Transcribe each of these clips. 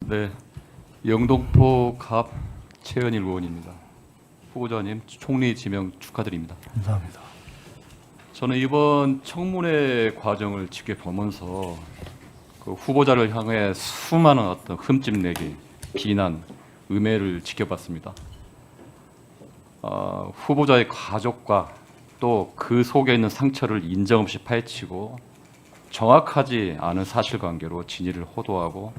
네, 영등포 갑 최은일 의원입니다. 후보자님 총리 지명 축하드립니다. 감사합니다. 저는 이번 청문회 과정을 지켜보면서 그 후보자를 향해 수많은 어떤 흠집내기, 비난, 음해를 지켜봤습니다. 후보자의 가족과 또 그 속에 있는 상처를 인정 없이 파헤치고 정확하지 않은 사실관계로 진위를 호도하고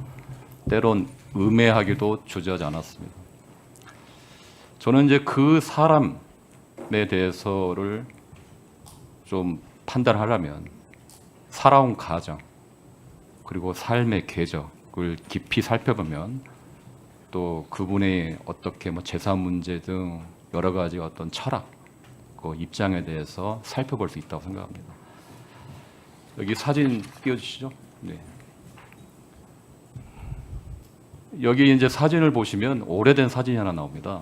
때론 음해하기도 주저하지 않았습니다. 저는 이제 그 사람에 대해서를 좀 판단하려면 살아온 가정 그리고 삶의 궤적을 깊이 살펴보면 또 그분의 어떻게 재산 문제 등 여러 가지 어떤 철학, 그 입장에 대해서 살펴볼 수 있다고 생각합니다. 여기 사진 띄워주시죠. 네. 여기 이제 사진을 보시면 오래된 사진이 하나 나옵니다.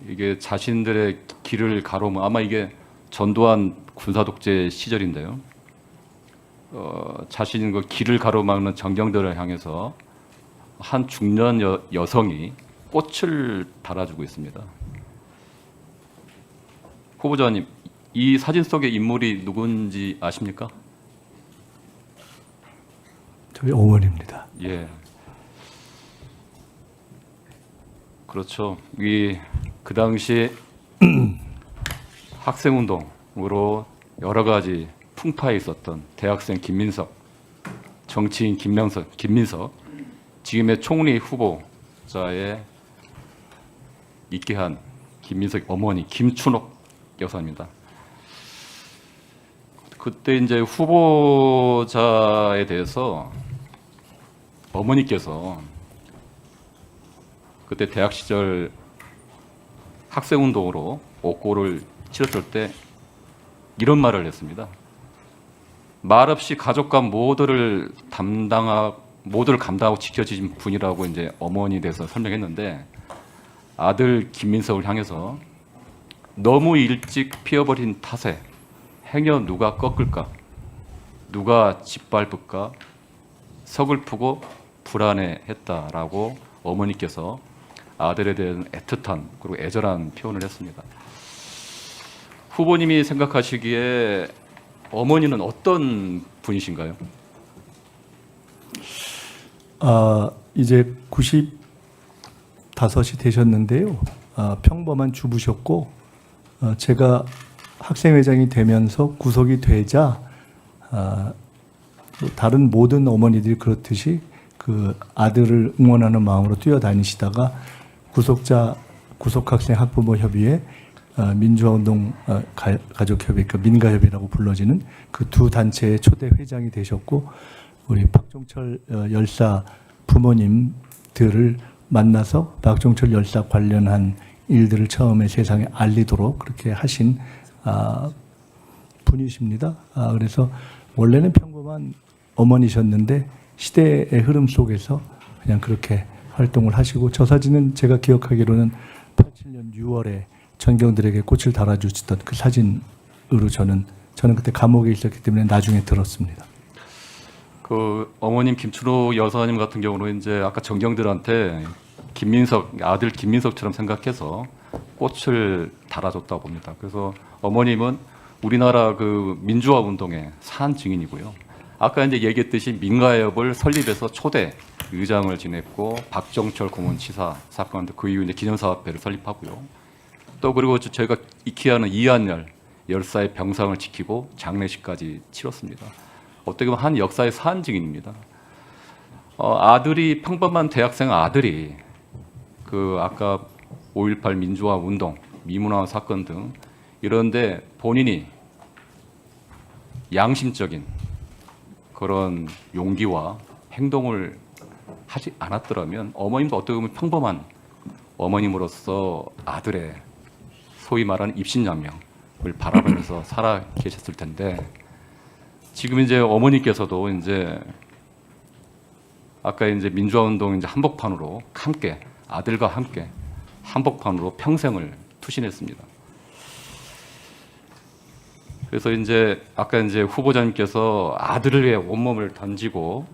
이게 자신들의 길을 가로면 아마 이게 전두환 군사독재 시절인데요. 자신 그 길을 가로막는 정경들을 향해서 한 중년 여성이 꽃을 달아주고 있습니다. 후보자님, 이 사진 속의 인물이 누군지 아십니까? 저희 어머니입니다. 예. 그렇죠. 그 당시 학생운동으로 여러 가지 풍파에 있었던 대학생 김민석, 정치인 김민석, 지금의 총리 후보자에 있게 한 김민석 어머니 김춘옥 여사입니다. 그때 이제 후보자에 대해서 어머니께서 그때 대학 시절 학생운동으로 옥고를 치렀을 때 이런 말을 했습니다. 말없이 가족과 모두를 감당하고 지켜주신 분이라고 이제 어머니에 대해서 설명했는데 아들 김민석을 향해서 너무 일찍 피어버린 탓에 행여 누가 꺾을까, 누가 짓밟을까 서글프고 불안해했다라고 어머니께서 아들에 대한 애틋한 그리고 애절한 표현을 했습니다. 후보님이 생각하시기에 어머니는 어떤 분이신가요? 이제 95이 되셨는데요. 평범한 주부셨고 제가 학생회장이 되면서 구속이 되자 다른 모든 어머니들이 그렇듯이 그 아들을 응원하는 마음으로 뛰어다니시다가 구속학생 학부모 협의회 민주화운동 가족협의 그 민가협이라고 불러지는 그 두 단체의 초대 회장이 되셨고 우리 박종철 열사 부모님들을 만나서 박종철 열사 관련한 일들을 처음에 세상에 알리도록 그렇게 하신 분이십니다. 그래서 원래는 평범한 어머니셨는데 시대의 흐름 속에서 그냥 그렇게 활동을 하시고 저 사진은 제가 기억하기로는 87년 6월에 전경들에게 꽃을 달아주시던 그 사진으로 저는 그때 감옥에 있었기 때문에 나중에 들었습니다. 그 어머님 김춘호 여사님 같은 경우는 이제 아까 정경들한테 아들 김민석처럼 생각해서 꽃을 달아줬다고 봅니다. 그래서 어머님은 우리나라 그 민주화 운동의 산 증인이고요. 아까 이제 얘기했듯이 민가협을 설립해서 초대 의장을 지냈고 박정철 고문치사 사건 그 이후 이제 기념사업회를 설립하고요. 또 그리고 저희가 익히 아는 이한열 열사의 병상을 지키고 장례식까지 치렀습니다. 어떻게 보면 한 역사의 산 증인입니다. 아들이 평범한 대학생 아들이 그 아까 5.18 민주화 운동, 미문화 사건 등 이런데 본인이 양심적인 그런 용기와 행동을 하지 않았더라면 어머님도 어떻게 보면 평범한 어머님으로서 아들의 소위 말하는 입신양명을 바라보면서 살아 계셨을 텐데 지금 이제 어머니께서도 이제 아까 이제 민주화 운동 이제 한복판으로 함께 아들과 함께 한복판으로 평생을 투신했습니다. 그래서 이제 아까 이제 후보자님께서 아들을 위해 온몸을 던지고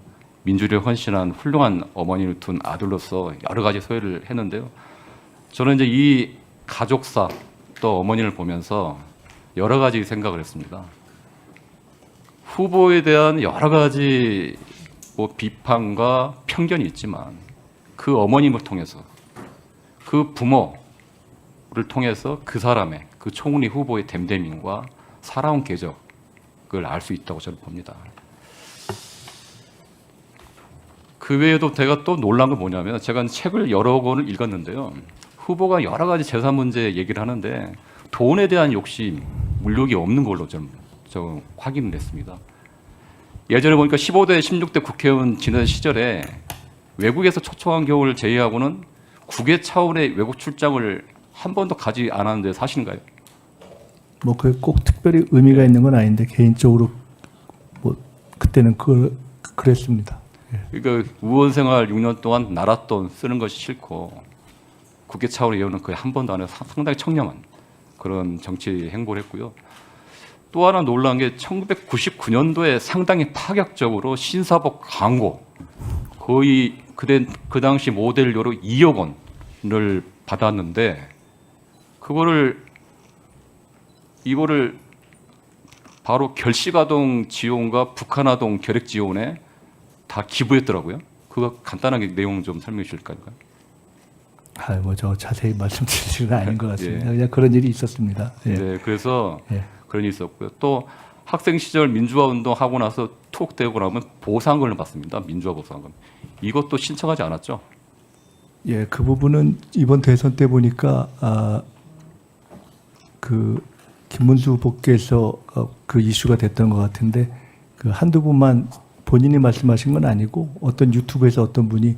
민주를 헌신한 훌륭한 어머니를 둔 아들로서 여러 가지 소회를 했는데요. 저는 이제 이 가족사 또 어머니를 보면서 여러 가지 생각을 했습니다. 후보에 대한 여러 가지 뭐 비판과 편견이 있지만 그 어머님을 통해서 그 부모를 통해서 그 사람의 그 총리 후보의 댐댐임과 살아온 궤적을 알 수 있다고 저는 봅니다. 그 외에도 제가 또 놀란 건 뭐냐면 제가 책을 여러 권을 읽었는데요. 후보가 여러 가지 재산 문제 얘기를 하는데 돈에 대한 욕심, 물욕이 없는 걸로 좀 확인을 했습니다. 예전에 보니까 15대, 16대 국회의원 지낸 시절에 외국에서 초청한 경우를 제외하고는 국외 차원의 외국 출장을 한 번도 가지 않았는데 사실인가요? 뭐 그게 꼭 특별히 의미가 있는 건 아닌데 개인적으로 뭐 그때는 그랬습니다. 예. 그러니까 의원 생활 6년 동안 나라 돈 쓰는 것이 싫고 국외 차원의 예우는 거의 한 번도 안 해서 상당히 청렴한 그런 정치 행보를 했고요. 또 하나 놀라운 게 1999년도에 상당히 파격적으로 신사복 광고 거의 그 당시 모델료로 2억 원을 받았는데 이거를 바로 결식아동 지원과 북한아동 결핵 지원에 다 기부했더라고요. 그거 간단하게 내용 좀 설명해 주실까요? 뭐 저 자세히 말씀드릴 건 아닌 것 같습니다. 예. 그냥 그런 일이 있었습니다. 예. 네, 그래서 예. 그런 일이 있었고요. 또 학생 시절 민주화 운동 하고 나서 툭 되고 나면 보상금을 받습니다. 민주화 보상금. 이것도 신청하지 않았죠? 예, 그 부분은 이번 대선 때 보니까 그 김문수 후보께서 그 이슈가 됐던 것 같은데 그 한두 분만 본인이 말씀하신 건 아니고 어떤 유튜브에서 어떤 분이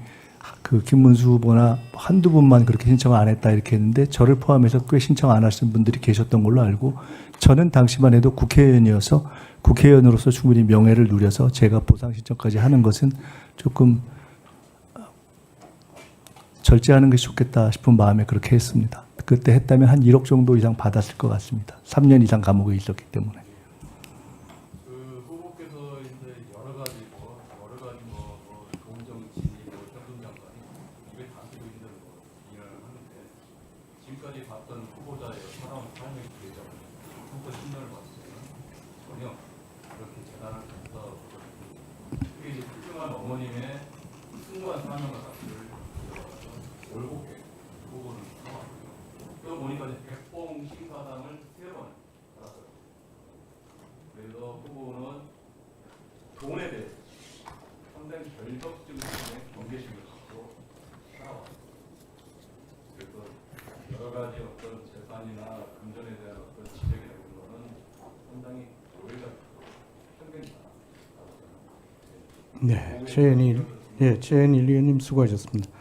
그 김문수 후보나 한두 분만 그렇게 신청 안 했다 이렇게 했는데 저를 포함해서 꽤 신청 안 하신 분들이 계셨던 걸로 알고 저는 당시만 해도 국회의원이어서 국회의원으로서 충분히 명예를 누려서 제가 보상 신청까지 하는 것은 조금 절제하는 것이 좋겠다 싶은 마음에 그렇게 했습니다. 그때 했다면 한 1억 정도 이상 받았을 것 같습니다. 3년 이상 감옥에 있었기 때문에. 그 후보께서 이제 여러 가지 동정치, 행정장관이 입에 담기고 있는 일을 하는데 지금까지 봤던 후보자의 살아온 삶의 계절, 한번 10년을 봤을 때는 전혀 그렇게 재단을 해서 특히 훌륭한 어머님의 숭고한 사명과 가치를 올곧게 후보는 삼았고요. 또 보니까 백봉 신사당을 3번 받았어요. 그래서 후보는 돈에 대해 상당히 결격적인 경계심을 갖고 살아왔어요. 그래서 여러 가지 어떤 재산이나 금전에 대한 어떤 지적이나 이런 거는 상당히 오해가 편견이다. 네, 최현일 의원님 수고하셨습니다.